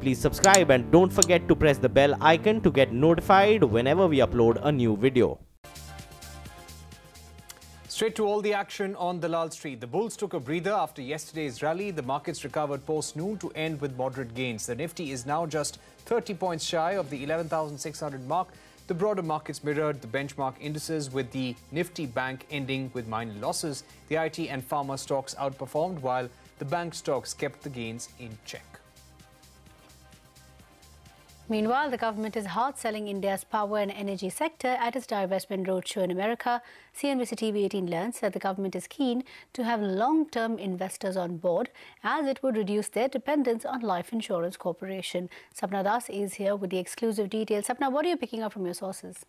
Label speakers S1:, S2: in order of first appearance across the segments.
S1: Please subscribe and don't forget to press the bell icon to get notified whenever we upload a new video.
S2: Straight to all the action on Dalal Street. The bulls took a breather after yesterday's rally. The markets recovered post-noon to end with moderate gains. The Nifty is now just 30 points shy of the 11,600 mark. The broader markets mirrored the benchmark indices, with the Nifty bank ending with minor losses. The IT and pharma stocks outperformed, while the bank stocks kept the gains in check.
S3: Meanwhile, the government is hard selling India's power and energy sector at its Divestment Roadshow in America. CNBC TV 18 learns that the government is keen to have long-term investors on board, as it would reduce their dependence on Life Insurance Corporation. Sapna Das is here with the exclusive details. Sapna, what are you picking up from your sources?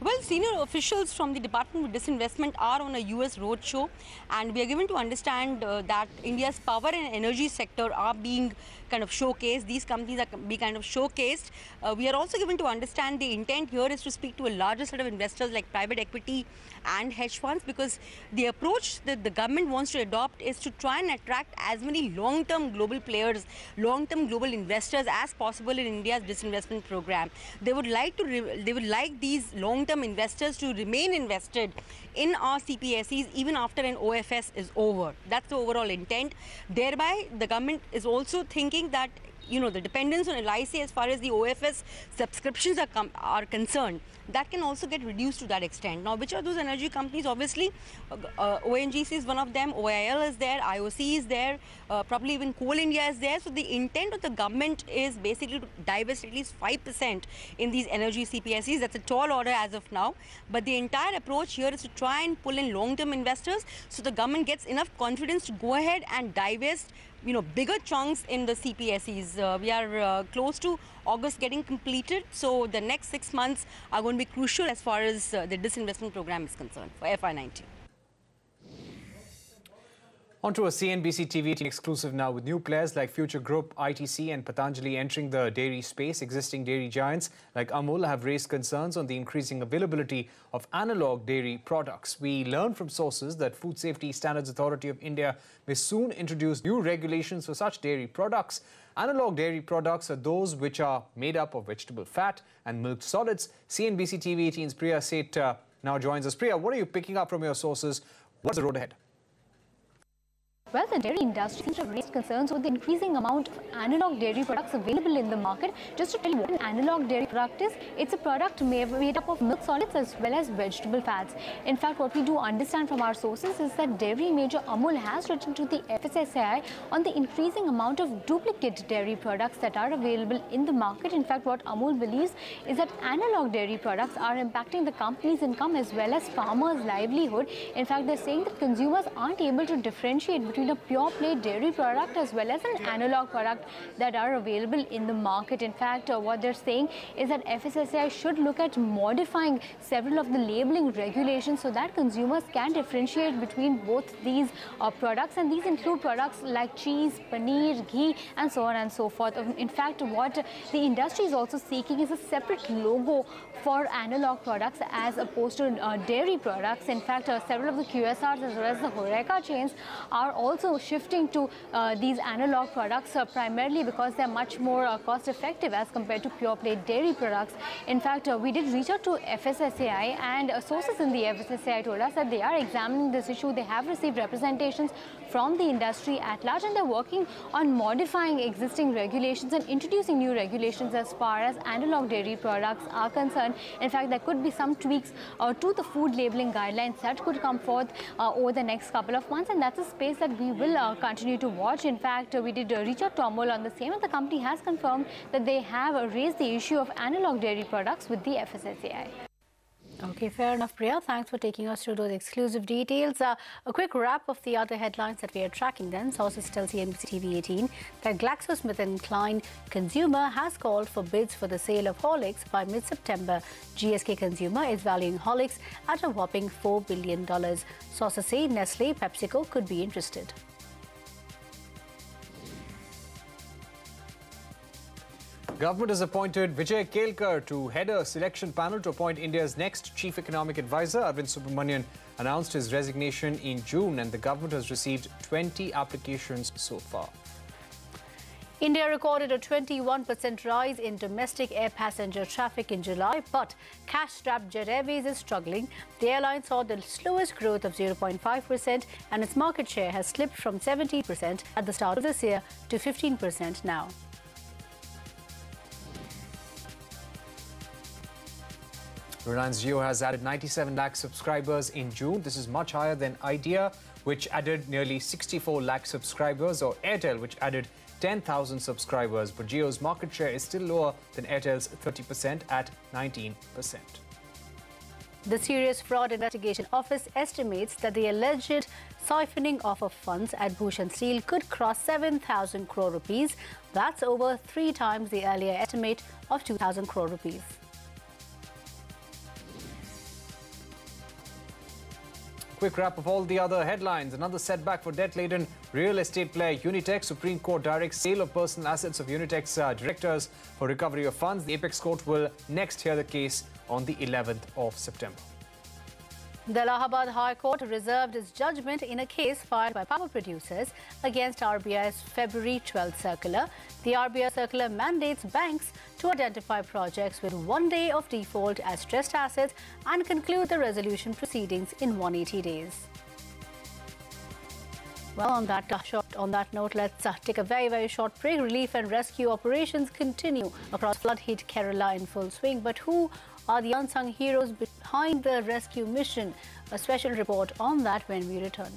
S4: Well, senior officials from the Department of Disinvestment are on a US roadshow, and we are given to understand that India's power and energy sector are being kind of showcased. These companies are being kind of showcased. We are also given to understand the intent here is to speak to a larger set of investors like private equity and hedge funds, because the approach that the government wants to adopt is to try and attract as many long-term global players, long-term global investors as possible in India's disinvestment program. They would like these long-term investors to remain invested in our CPSEs even after an OFS is over. That's the overall intent. Thereby, the government is also thinking that, you know, the dependence on LIC as far as the OFS subscriptions are concerned, that can also get reduced to that extent. Now, which are those energy companies? Obviously, ONGC is one of them, OIL is there, IOC is there, probably even Coal India is there. So the intent of the government is basically to divest at least 5% in these energy CPSEs. That's a tall order as of now. But the entire approach here is to try and pull in long-term investors, so the government gets enough confidence to go ahead and divest, you know, bigger chunks in the CPSEs. We are close to August getting completed, so the next 6 months are going to be crucial as far as the disinvestment program is concerned for FY19.
S2: On to a CNBC TV exclusive now, with new players like Future Group, ITC and Patanjali entering the dairy space. Existing dairy giants like Amul have raised concerns on the increasing availability of analog dairy products. We learn from sources that Food Safety Standards Authority of India may soon introduce new regulations for such dairy products. Analog dairy products are those which are made up of vegetable fat and milk solids. CNBC TV 18's Priya Seth now joins us. Priya, what are you picking up from your sources? What's the road ahead?
S5: Well, the dairy industry seems to have raised concerns with the increasing amount of analog dairy products available in the market. Just to tell you what an analog dairy product is, it's a product made up of milk solids as well as vegetable fats. In fact, what we do understand from our sources is that dairy major Amul has written to the FSSAI on the increasing amount of duplicate dairy products that are available in the market. In fact, what Amul believes is that analog dairy products are impacting the company's income as well as farmers' livelihood. In fact, they're saying that consumers aren't able to differentiate between a pure play dairy product as well as an analog product that are available in the market. In fact, what they're saying is that FSSAI should look at modifying several of the labeling regulations so that consumers can differentiate between both these products, and these include products like cheese, paneer, ghee and so on and so forth. In fact, what the industry is also seeking is a separate logo for analog products as opposed to dairy products. In fact, several of the QSRs as well as the Horeca chains are also shifting to these analog products primarily because they're much more cost effective as compared to pure play dairy products. In fact, we did reach out to FSSAI, and sources in the FSSAI told us that they are examining this issue. They have received representations from the industry at large, and they're working on modifying existing regulations and introducing new regulations as far as analog dairy products are concerned. In fact, there could be some tweaks to the food labeling guidelines that could come forth over the next couple of months, and that's a space that we will continue to watch. In fact, we did reach out to Amul on the same, and the company has confirmed that they have raised the issue of analog dairy products with the FSSAI.
S3: Okay, fair enough, Priya. Thanks for taking us through those exclusive details. A quick wrap of the other headlines that we are tracking then. Sources tell CNBC TV 18 that GlaxoSmithKline Consumer has called for bids for the sale of Horlicks by mid-September. GSK Consumer is valuing Horlicks at a whopping $4 billion. Sources say Nestle, PepsiCo could be interested.
S2: Government has appointed Vijay Kelkar to head a selection panel to appoint India's next chief economic advisor. Arvind Subramanian announced his resignation in June, and the government has received 20 applications so far.
S3: India recorded a 21% rise in domestic air passenger traffic in July, but cash-strapped Jet Airways is struggling. The airline saw the slowest growth of 0.5% and its market share has slipped from 17% at the start of this year to 15% now.
S2: Reliance Jio has added 97 lakh subscribers in June. This is much higher than Idea, which added nearly 64 lakh subscribers, or Airtel, which added 10,000 subscribers. But Jio's market share is still lower than Airtel's 30% at 19%.
S3: The Serious Fraud Investigation Office estimates that the alleged siphoning off of funds at Bhushan Steel could cross 7,000 crore rupees. That's over 3 times the earlier estimate of 2,000 crore rupees.
S2: Quick wrap of all the other headlines. Another setback for debt-laden real estate player Unitech. Supreme Court directs sale of personal assets of Unitech's directors for recovery of funds. The Apex Court will next hear the case on the 11th of September.
S3: The Allahabad High Court reserved its judgment in a case filed by power producers against RBI's February 12th circular. The RBI circular mandates banks to identify projects with 1 day of default as stressed assets and conclude the resolution proceedings in 180 days. Well, on that note, let's take a very short break. Relief and rescue operations continue across flood-hit Kerala in full swing. But who are the unsung heroes behind the rescue mission? A special report on that when we return.